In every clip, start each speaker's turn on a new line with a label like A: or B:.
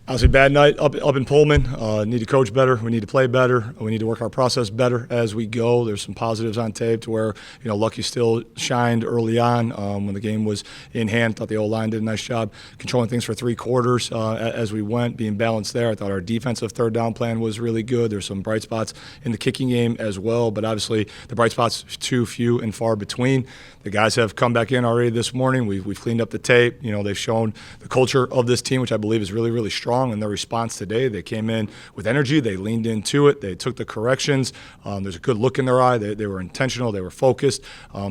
A: Obviously, bad night up in Pullman. Need to coach better. We need to play better. We need to work our process better as we go. There's some positives on tape to where, Lucky still shined early on when the game was in hand. Thought the O-line did a nice job controlling things for 3 quarters as we went, being balanced there. I thought our defensive third down plan was really good. There's some bright spots in the kicking game as well, but obviously the bright spots too few and far between. The guys have come back in already this morning. We've cleaned up the tape. They've shown the culture of this team, which I believe is really, really strong. In their response today, they came in with energy. They leaned into it. They took the corrections. There's a good look in their eye. They were intentional. They were focused.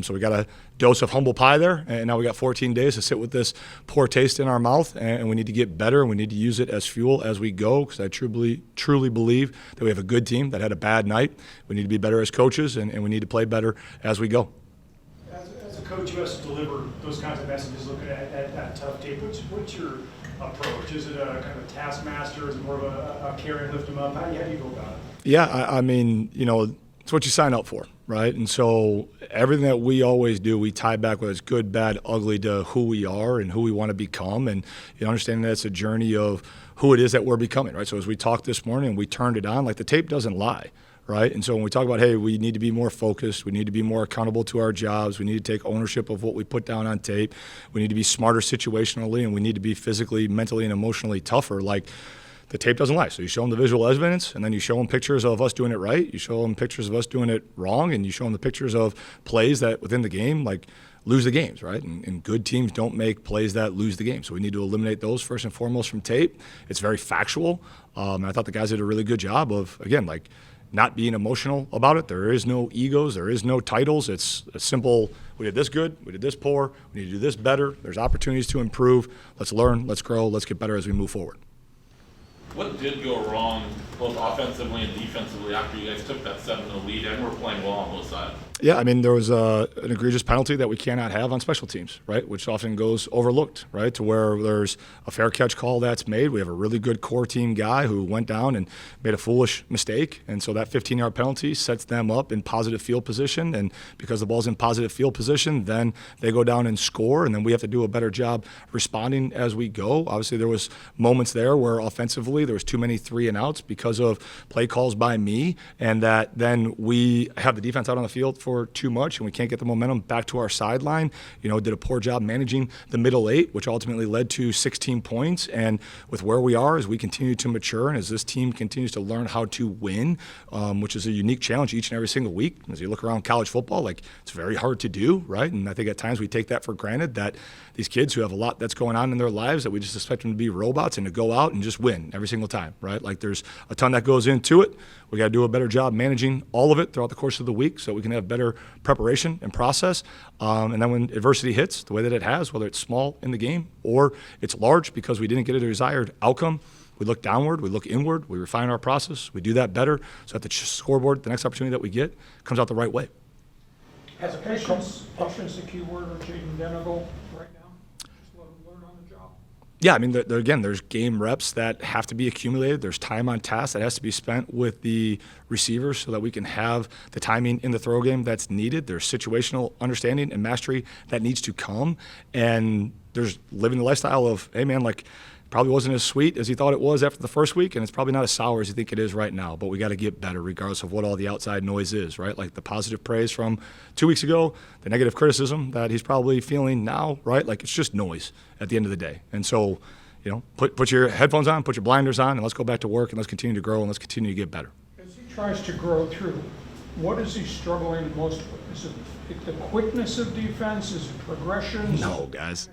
A: So we got a dose of humble pie there, and now we got 14 days to sit with this poor taste in our mouth, and we need to get better, and we need to use it as fuel as we go, because I truly believe that we have a good team that had a bad night. We need to be better as coaches, and we need to play better as we go.
B: As a coach, you have to deliver those kinds of messages looking at that tough tape. What's your approach? Is it a kind of a taskmaster? Is it more of a carry and lift them up? How do you go about it?
A: Yeah, I mean, it's what you sign up for, right? And so everything that we always do, we tie back whether it's good, bad, ugly to who we are and who we want to become. And understanding that it's a journey of who it is that we're becoming, right? So as we talked this morning, we turned it on, like the tape doesn't lie. Right? And so when we talk about, hey, we need to be more focused, we need to be more accountable to our jobs, we need to take ownership of what we put down on tape, we need to be smarter situationally, and we need to be physically, mentally, and emotionally tougher. Like, the tape doesn't lie. So you show them the visual evidence, and then you show them pictures of us doing it right, you show them pictures of us doing it wrong, and you show them the pictures of plays that within the game, like, lose the games, right? And good teams don't make plays that lose the game. So we need to eliminate those first and foremost from tape. It's very factual. And I thought the guys did a really good job of, again, like, not being emotional about it. There is no egos. There is no titles. It's a simple, we did this good, we did this poor, we need to do this better. There's opportunities to improve. Let's learn, let's grow, let's get better as we move forward.
C: What did go wrong, both offensively and defensively, after you guys took that 7-0 lead and were playing well on both sides?
A: Yeah, I mean, there was an egregious penalty that we cannot have on special teams, right, which often goes overlooked, right, to where there's a fair catch call that's made. We have a really good core team guy who went down and made a foolish mistake, and so that 15-yard penalty sets them up in positive field position, and because the ball's in positive field position, then they go down and score, and then we have to do a better job responding as we go. Obviously, there was moments there where offensively there was too many 3-and-outs because of play calls by me, and that then we have the defense out on the field for too much, and we can't get the momentum back to our sideline. Did a poor job managing the middle 8, which ultimately led to 16 points. And with where we are, as we continue to mature and as this team continues to learn how to win, which is a unique challenge each and every single week. As you look around college football, like, it's very hard to do, right? And I think at times we take that for granted, that these kids who have a lot that's going on in their lives, that we just expect them to be robots and to go out and just win every single time, right? Like, there's a ton that goes into it. We got to do a better job managing all of it throughout the course of the week so we can have better preparation and process. And then when adversity hits the way that it has, whether it's small in the game or it's large because we didn't get a desired outcome, we look downward, we look inward, we refine our process, we do that better so that the scoreboard, the next opportunity that we get, comes out the right way.
D: Has patience the key word on Jaden Denegal right now? Just let him learn on the job.
A: Yeah, I mean, again, there's game reps that have to be accumulated. There's time on task that has to be spent with the receivers so that we can have the timing in the throw game that's needed. There's situational understanding and mastery that needs to come. And there's living the lifestyle of, hey, man, like, probably wasn't as sweet as you thought it was after the first week, and it's probably not as sour as you think it is right now, but we got to get better regardless of what all the outside noise is, right? Like the positive praise from 2 weeks ago, the negative criticism that he's probably feeling now, right? Like, it's just noise at the end of the day. And so, put your headphones on, put your blinders on, and let's go back to work, and let's continue to grow, and let's continue to get better.
D: As he tries to grow through, what is he struggling most with? Is it the quickness of defense? Is it progression?
A: No, guys.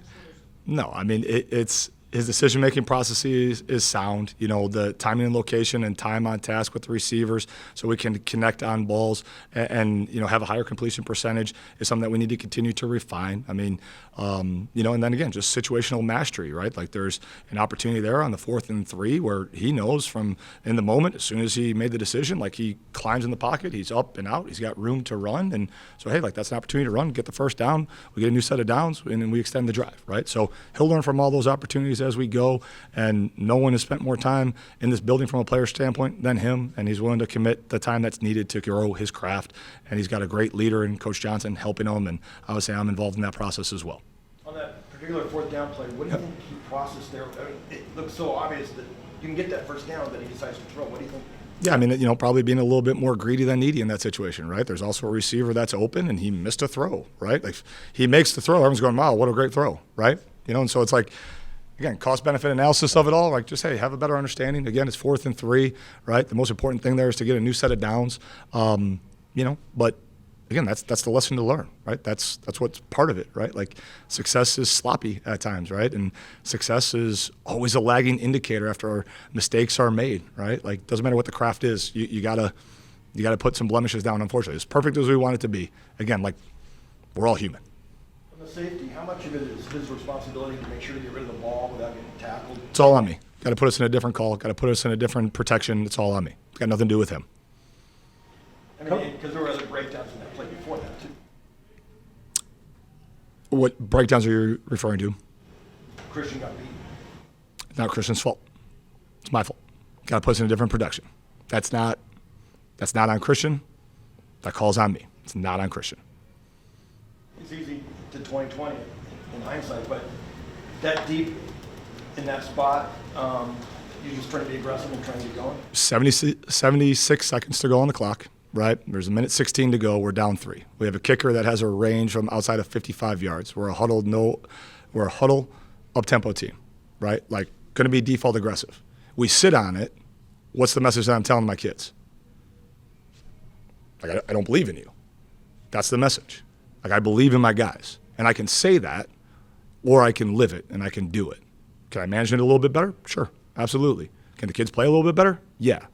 A: No, I mean, it's his decision-making process is sound. The timing and location and time on task with the receivers so we can connect on balls and have a higher completion percentage is something that we need to continue to refine. I mean, and then again, just situational mastery, right? Like, there's an opportunity there on the 4th and 3 where he knows from in the moment, as soon as he made the decision, like, he climbs in the pocket, he's up and out, he's got room to run. And so, hey, like, that's an opportunity to run, get the first down, we get a new set of downs, and then we extend the drive, right? So he'll learn from all those opportunities as we go, and no one has spent more time in this building from a player standpoint than him, and he's willing to commit the time that's needed to grow his craft, and he's got a great leader in Coach Johnson helping him, and obviously I'm involved in that process as well.
B: On that particular 4th down play, what do you think
E: process there? I mean, it looks so obvious that you can get that first down, that he decides to throw. What do you think?
A: Yeah, I mean, probably being a little bit more greedy than needy in that situation, right? There's also a receiver that's open, and he missed a throw, right? Like, he makes the throw, everyone's going, wow, what a great throw, right? And so it's like, again, cost-benefit analysis of it all, like, just, hey, have a better understanding. Again, it's 4th and 3, right? The most important thing there is to get a new set of downs, but again, that's the lesson to learn, right? That's what's part of it, right? Like, success is sloppy at times, right? And success is always a lagging indicator after our mistakes are made, right? Like, doesn't matter what the craft is, you gotta put some blemishes down. Unfortunately, as perfect as we want it to be, again, like, we're all human.
E: On the safety, how much of it is his responsibility to make sure to get rid of the ball without getting tackled?
A: It's all on me. Got to put us in a different call. Got to put us in a different protection. It's all on me. It's got nothing to do with him.
E: I mean, because there were other breakdowns in that play before that, too.
A: What breakdowns are you referring to?
E: Christian got beat.
A: Not Christian's fault. It's my fault. Got to put us in a different production. That's not on Christian. That call's on me. It's not on Christian.
E: It's easy to 2020 in hindsight, but that deep in that spot, you just trying to be aggressive and trying to get going?
A: 76 seconds to go on the clock, right? There's 1:16 to go. We're down 3. We have a kicker that has a range from outside of 55 yards. We're a huddle up-tempo team, right? Like, going to be default aggressive. We sit on it. What's the message that I'm telling my kids? Like, I don't believe in you. That's the message. Like, I believe in my guys. And I can say that, or I can live it, and I can do it. Can I manage it a little bit better? Sure, absolutely. Can the kids play a little bit better? Yeah.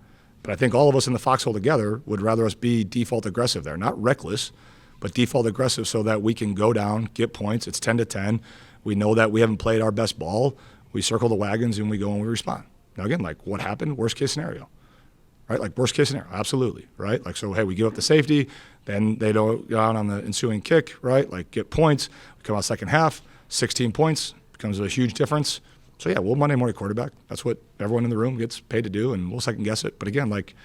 A: But I think all of us in the foxhole together would rather us be default aggressive there. Not reckless, but default aggressive so that we can go down, get points. It's 10-10. We know that we haven't played our best ball. We circle the wagons, and we go and we respond. Now, again, like, what happened? Worst case scenario. Right? Like, worst case scenario, absolutely, right? Like, so, hey, we give up the safety, then they don't go out on the ensuing kick, right? Like, get points. We come out second half, 16 points, becomes a huge difference. So, yeah, we'll Monday morning quarterback. That's what everyone in the room gets paid to do, and we'll second guess it. But again, like,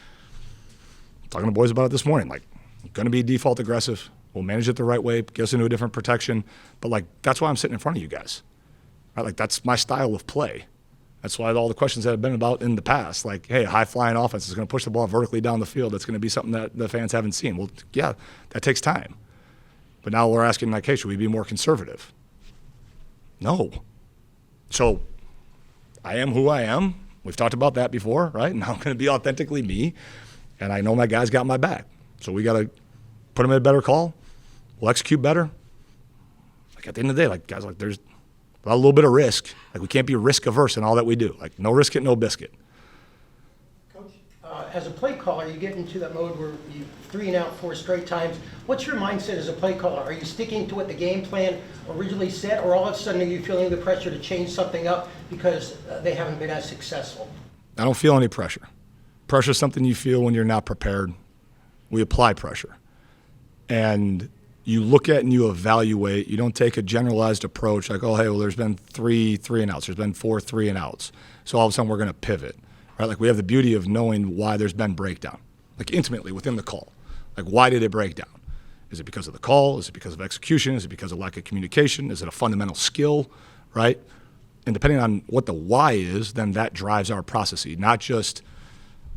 A: talking to boys about it this morning, like, going to be default aggressive. We'll manage it the right way, get us into a different protection. But, like, that's why I'm sitting in front of you guys, right? Like, that's my style of play. That's why all the questions that have been about in the past, like, hey, a high-flying offense is going to push the ball vertically down the field. That's going to be something that the fans haven't seen. Well, yeah, that takes time. But now we're asking, like, hey, should we be more conservative? No. So I am who I am. We've talked about that before, right? Now I'm going to be authentically me, and I know my guys got my back. So we got to put them in a better call. We'll execute better. Like, at the end of the day, like, guys, like, there's a little bit of risk. Like, we can't be risk-averse in all that we do. Like, no risk it, no biscuit.
F: Coach, as a play caller, you get into that mode where you 3 and out 4 straight times. What's your mindset as a play caller? Are you sticking to what the game plan originally said, or all of a sudden are you feeling the pressure to change something up because they haven't been as successful?
A: I don't feel any pressure. Pressure is something you feel when you're not prepared. We apply pressure. And you look at and you evaluate. You don't take a generalized approach like, oh, hey, well, there's been 3 and outs. There's been 4 3 and outs. So all of a sudden we're going to pivot, right? Like, we have the beauty of knowing why there's been breakdown, like, intimately within the call. Like, why did it break down? Is it because of the call? Is it because of execution? Is it because of lack of communication? Is it a fundamental skill, right? And depending on what the why is, then that drives our processes, not just,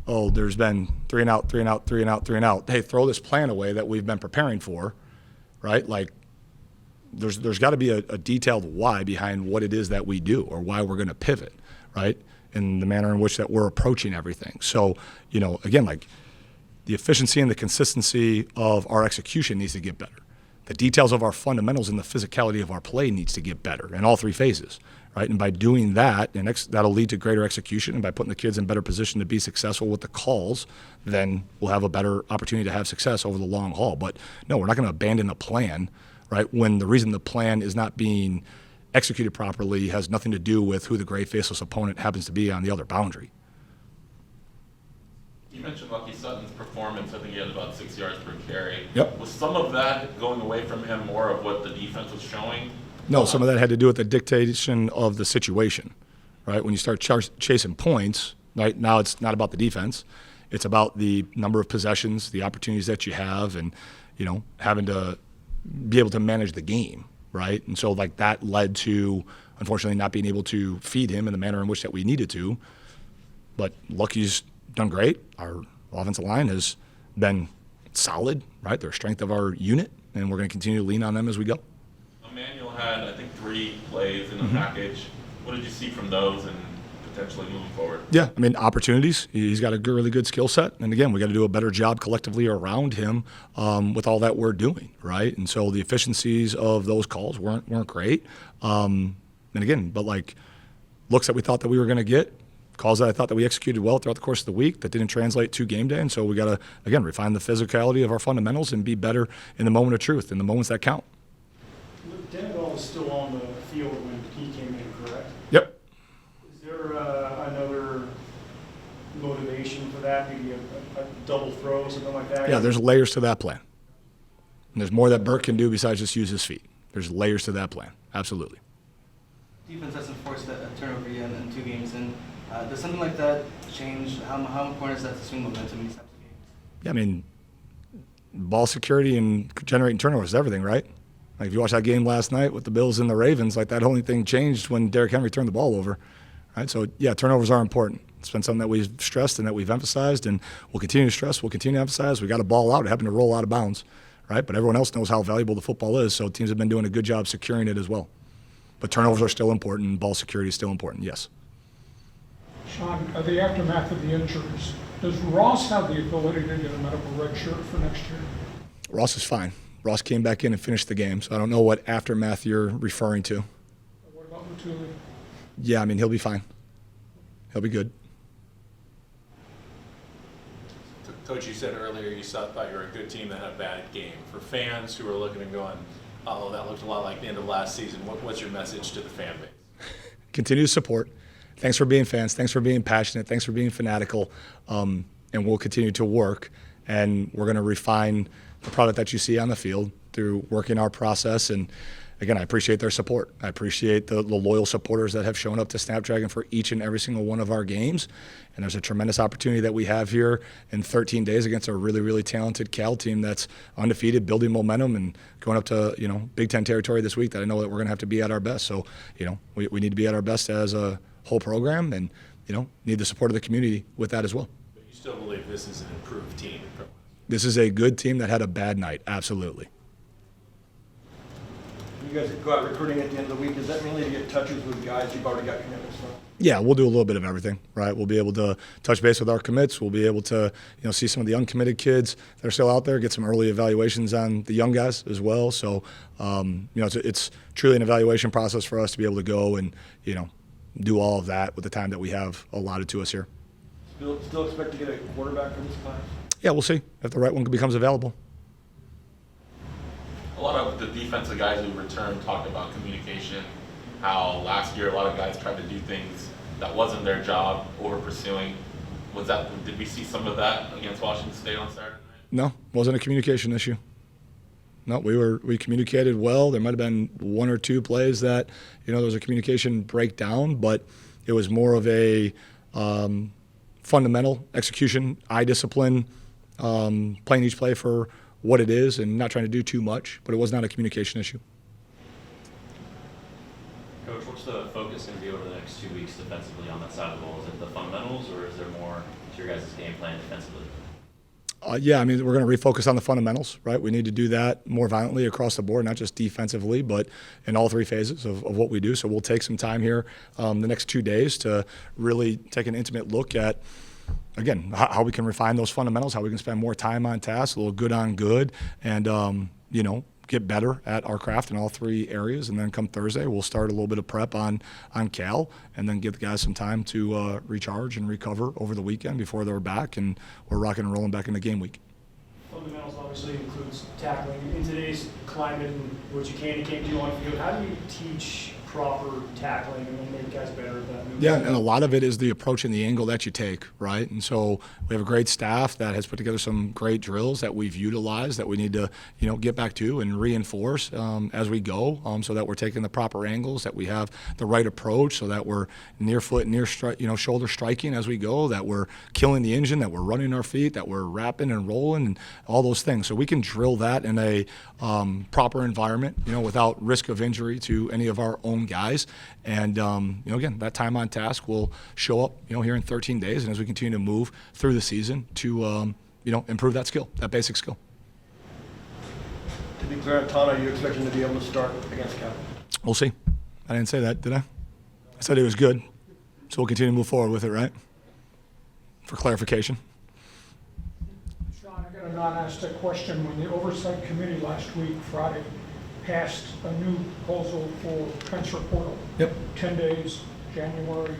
A: oh, there's been 3 and out, 3 and out, 3 and out, 3 and out. Hey, throw this plan away that we've been preparing for. Right? Like, there's got to be a detailed why behind what it is that we do, or why we're going to pivot, right? In the manner in which that we're approaching everything. So, again, like, the efficiency and the consistency of our execution needs to get better. The details of our fundamentals and the physicality of our play needs to get better in all 3 phases, right? And by doing that, and that'll lead to greater execution, and by putting the kids in better position to be successful with the calls, then we'll have a better opportunity to have success over the long haul. But no, we're not going to abandon a plan, right? When the reason the plan is not being executed properly has nothing to do with who the gray faceless opponent happens to be on the other boundary.
C: You mentioned Lucky Sutton's performance. I think he had about 6 yards per carry.
A: Yep.
C: Was some of that going away from him more of what the defense was showing?
A: No, some of that had to do with the dictation of the situation, right? When you start chasing points, right, now it's not about the defense. It's about the number of possessions, the opportunities that you have, and, having to be able to manage the game, right? And so like that led to, unfortunately, not being able to feed him in the manner in which that we needed to. But Lucky's done great. Our offensive line has been solid, right? They're a strength of our unit, and we're going to continue to lean on them as we go.
C: Emmanuel had, I think, 3 plays in the package. What did you see from those and potentially moving forward?
A: Yeah, I mean, opportunities. He's got a really good skill set. And again, we got to do a better job collectively around him with all that we're doing, right? And so the efficiencies of those calls weren't great. And again, but like looks that we thought that we were going to get, calls that I thought that we executed well throughout the course of the week that didn't translate to game day. And so we got to, again, refine the physicality of our fundamentals and be better in the moment of truth, in the moments that count.
B: Denadol was still on the field when he came in, correct?
A: Yep.
B: Is there another motivation for that, maybe a double throw, something like that?
A: Yeah, there's layers to that plan. And there's more that Burke can do besides just use his feet. There's layers to that plan. Absolutely.
G: Defense hasn't forced a turnover yet in 2 games, and does something like that change? How important is that to swing momentum in these types of games?
A: Yeah, I mean, ball security and generating turnovers is everything, right? Like if you watch that game last night with the Bills and the Ravens, like that only thing changed when Derrick Henry turned the ball over, right? So yeah, turnovers are important. It's been something that we've stressed and that we've emphasized, and we'll continue to stress. We'll continue to emphasize. We got a ball out; it happened to roll out of bounds, right? But everyone else knows how valuable the football is, so teams have been doing a good job securing it as well. But turnovers are still important, and ball security is still important. Yes.
D: Sean, the aftermath of the injuries, does Ross have the ability to get a medical red shirt for next year?
A: Ross is fine. Ross came back in and finished the game, so I don't know what aftermath you're referring to.
D: What about Matuli?
A: Yeah, I mean, he'll be fine. He'll be good.
H: Coach, you said earlier you thought you were a good team that had a bad game. For fans who are looking and going, oh, that looked a lot like the end of last season, what's your message to the fan base?
A: Continue to support. Thanks for being fans. Thanks for being passionate. Thanks for being fanatical. And we'll continue to work, and we're going to refine the product that you see on the field through working our process. And again, I appreciate their support. I appreciate the loyal supporters that have shown up to Snapdragon for each and every single one of our games. And there's a tremendous opportunity that we have here in 13 days against a really, really talented Cal team that's undefeated, building momentum and going up to, Big Ten territory this week that I know that we're going to have to be at our best. So, we need to be at our best as a whole program and, need the support of the community with that as well.
H: But you still believe this is an improved team?
A: This is a good team that had a bad night, absolutely.
E: You guys go out recruiting at the end of the week. Is that mainly to get touches with guys you've already got commitments from?
A: Yeah, we'll do a little bit of everything, right? We'll be able to touch base with our commits. We'll be able to, see some of the uncommitted kids that are still out there, get some early evaluations on the young guys as well. So, it's truly an evaluation process for us to be able to go and, do all of that with the time that we have allotted to us here.
E: Still expect to get a quarterback for this class?
A: Yeah, we'll see if the right one becomes available.
C: A lot of the defensive guys who returned talked about communication, how last year a lot of guys tried to do things that wasn't their job, over pursuing. Did we see some of that against Washington State on Saturday night?
A: No, wasn't a communication issue. No, we communicated well. There might have been 1 or 2 plays that, there was a communication breakdown, but it was more of a fundamental execution, eye discipline, playing each play for what it is and not trying to do too much, but it was not a communication issue.
I: Coach, what's the focus going to be over the next 2 weeks defensively on that side of the ball? Is it the fundamentals, or is there more to your guys' game plan defensively?
A: Yeah, I mean, we're going to refocus on the fundamentals, right? We need to do that more violently across the board, not just defensively, but in all 3 phases of what we do. So we'll take some time here the next 2 days to really take an intimate look at, again, how we can refine those fundamentals, how we can spend more time on task, a little good on good, and, get better at our craft in all 3 areas. And then come Thursday, we'll start a little bit of prep on Cal, and then give the guys some time to recharge and recover over the weekend before they're back, and we're rocking and rolling back into game week.
B: Fundamentals obviously includes tackling. In today's climate and what you can and can't do on field, how do you teach proper tackling and then make guys better at that movement?
A: Yeah, and a lot of it is the approach and the angle that you take, right? And so we have a great staff that has put together some great drills that we've utilized that we need to, get back to and reinforce as we go, so that we're taking the proper angles, that we have the right approach, so that we're near foot, shoulder striking as we go, that we're killing the engine, that we're running our feet, that we're wrapping and rolling, and all those things. So we can drill that in a proper environment, without risk of injury to any of our own guys. And, again, that time on task will show up, here in 13 days. And as we continue to move through the season to, improve that skill, that basic skill.
E: To be clear on Tana, are you expecting to be able to start against Cal?
A: We'll see. I didn't say that, did I? I said it was good. So we'll continue to move forward with it, right? For clarification.
D: Sean, I got a non-asked question. When the Oversight Committee last week, Friday, passed a new proposal for transfer portal.
A: Yep.
D: 10 days, January,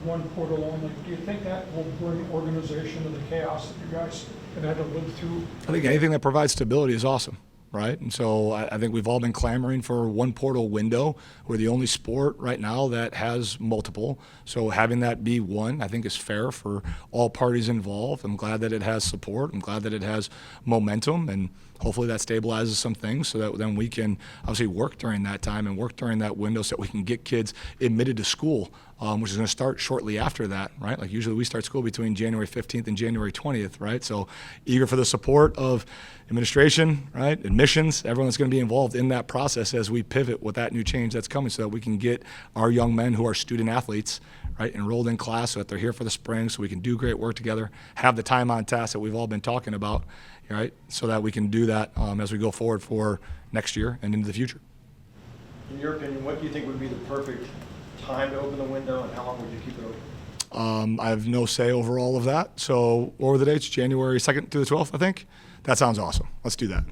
D: one portal only. Do you think that will bring organization to the chaos that you guys have had to live through?
A: I think anything that provides stability is awesome, right? And so I think we've all been clamoring for one portal window. We're the only sport right now that has multiple. So having that be one, I think, is fair for all parties involved. I'm glad that it has support. I'm glad that it has momentum, and hopefully that stabilizes some things so that then we can obviously work during that time and work during that window so that we can get kids admitted to school, which is going to start shortly after that, right? Like usually we start school between January 15th and January 20th, right? So eager for the support of administration, right? Admissions, everyone that's going to be involved in that process as we pivot with that new change that's coming so that we can get our young men who are student athletes, right, enrolled in class so that they're here for the spring so we can do great work together, have the time on task that we've all been talking about, right, so that we can do that as we go forward for next year and into the future.
E: In your opinion, what do you think would be the perfect time to open the window, and how long would you keep it open?
A: I have no say over all of that. So what were the dates? January 2nd to the 12th, I think? That sounds awesome. Let's do that.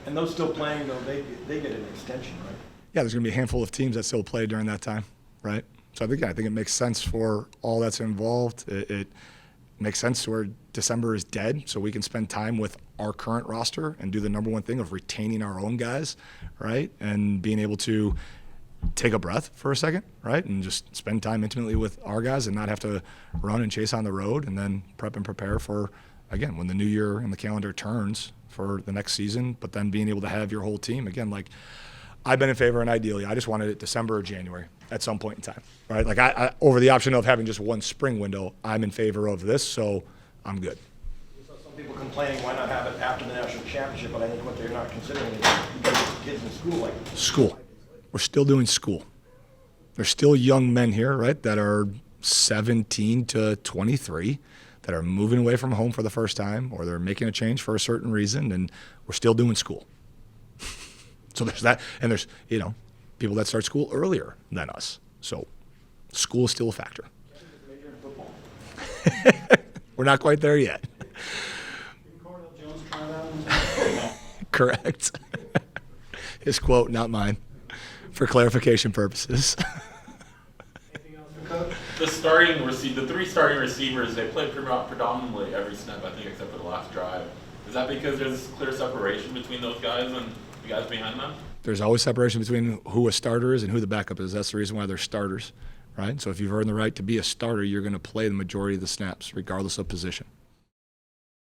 E: And those still playing, though, they get an extension, right?
A: Yeah, there's going to be a handful of teams that still play during that time, right? So I think it makes sense for all that's involved. It makes sense where December is dead, so we can spend time with our current roster and do the number one thing of retaining our own guys, right? And being able to take a breath for a second, right? And just spend time intimately with our guys and not have to run and chase on the road, and then prep and prepare for, again, when the new year and the calendar turns for the next season, but then being able to have your whole team. Again, like, I've been in favor, and ideally, I just wanted it December or January at some point in time, right? Like, I over the option of having just one spring window, I'm in favor of this, so I'm good.
E: So some people complaining, why not have it after the national championship? But I think what they're not considering is because it's kids in school, like
A: School. We're still doing school. There's still young men here, right, that are 17 to 23 that are moving away from home for the first time, or they're making a change for a certain reason, and we're still doing school. So there's that, and there's, people that start school earlier than us. So school is still a factor.
E: major in football.
A: We're not quite there yet.
B: Did Cordell Jones try that one?
A: Correct. His quote, not mine, for clarification purposes.
B: Anything else for Coach?
C: The three starting receivers, they played predominantly every snap, I think, except for the last drive. Is that because there's clear separation between those guys and the guys behind them?
A: There's always separation between who a starter is and who the backup is. That's the reason why they're starters, right? So if you've earned the right to be a starter, you're going to play the majority of the snaps, regardless of position.